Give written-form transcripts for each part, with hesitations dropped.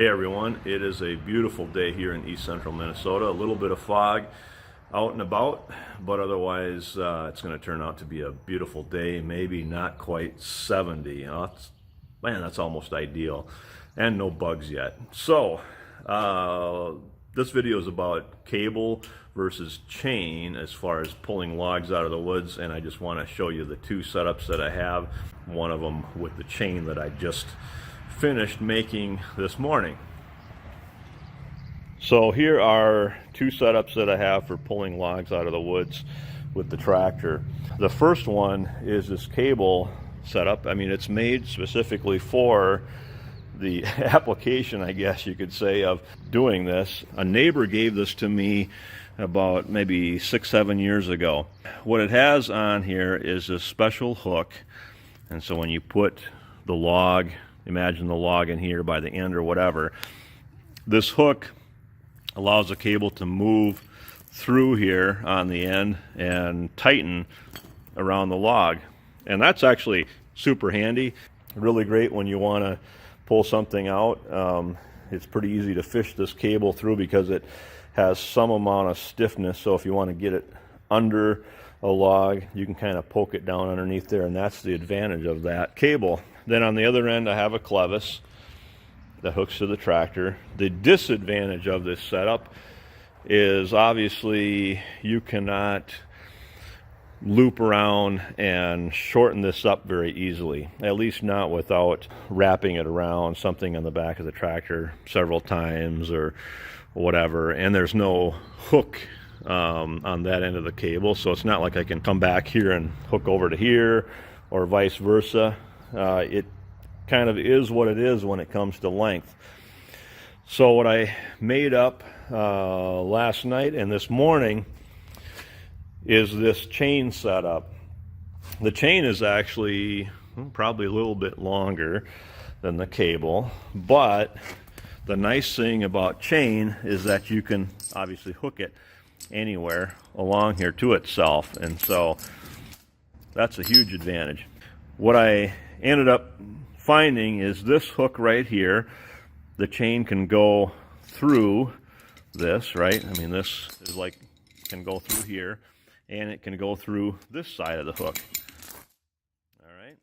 Hey everyone, it is a beautiful day here in east central Minnesota. A little bit of fog out and about, but otherwise it's going to turn out to be a beautiful day, maybe not quite 70. Man, that's almost ideal. And no bugs yet. So, this video is about cable versus chain as far as pulling logs out of the woods, and I just want to show you the two setups that I have. One of them with the chain that I just finished making this morning. So here are two setups that I have for pulling logs out of the woods with the tractor. The first one is this cable setup. I mean, it's made specifically for the application, I guess you could say, of doing this. A neighbor gave this to me about maybe 6-7 years ago. What it has on here is a special hook, and so when you put the log, imagine the log in here by the end or whatever, this hook allows the cable to move through here on the end and tighten around the log. And that's actually super handy, really great when you want to pull something out. It's pretty easy to fish this cable through because it has some amount of stiffness, so if you want to get it under a log, you can kind of poke it down underneath there, and that's the advantage of that cable. Then on the other end, I have a clevis that hooks to the tractor. The disadvantage of this setup is obviously you cannot loop around and shorten this up very easily, at least not without wrapping it around something on the back of the tractor several times or whatever. And there's no hook on that end of the cable, so it's not like I can come back here and hook over to here or vice versa. It kind of is what it is when it comes to length. So what I made up last night and this morning is this chain setup. The chain is actually probably a little bit longer than the cable, but the nice thing about chain is that you can obviously hook it anywhere along here to itself, and so that's a huge advantage. What I ended up finding is this hook right here, the chain can go through this, right? I mean, this is like, can go through here, and it can go through this side of the hook. All right.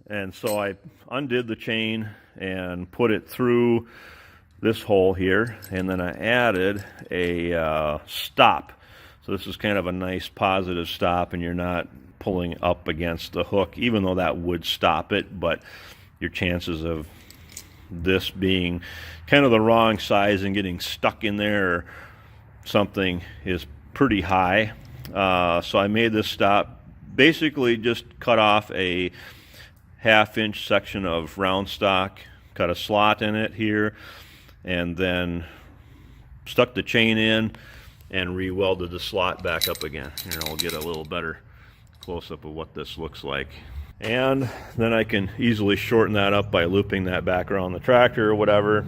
And so I undid the chain and put it through this hole here, and then I added a stop. So this is kind of a nice positive stop, and you're not pulling up against the hook, even though that would stop it, but your chances of this being kind of the wrong size and getting stuck in there or something is pretty high. So I made this stop, basically just cut off a 1/2-inch section of round stock, cut a slot in it here, and then stuck the chain in and re-welded the slot back up again. Here, we'll get a little better close-up of what this looks like. And then I can easily shorten that up by looping that back around the tractor or whatever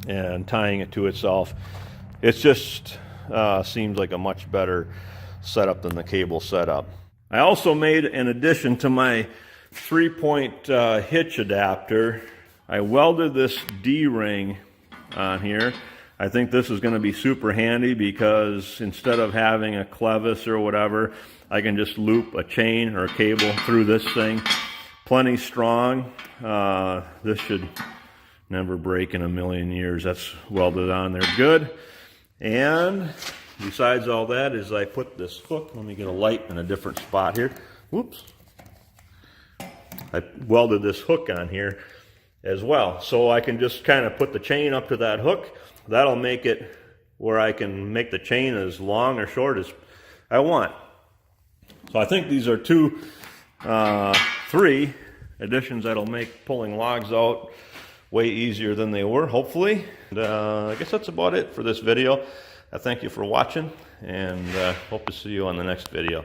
and tying it to itself. It just seems like a much better setup than the cable setup. I also made an addition to my 3-point hitch adapter. I welded this D-ring on here. I think this is going to be super handy because instead of having a clevis or whatever, I can just loop a chain or a cable through this thing. Plenty strong. This should never break in a million years. That's welded on there good. And besides all that is I put this hook, let me get a light in a different spot here. Whoops. I welded this hook on here as well. So I can just kind of put the chain up to that hook. That'll make it where I can make the chain as long or short as I want. So I think these are three additions that'll make pulling logs out way easier than they were, hopefully. And, I guess that's about it for this video. I thank you for watching, and hope to see you on the next video.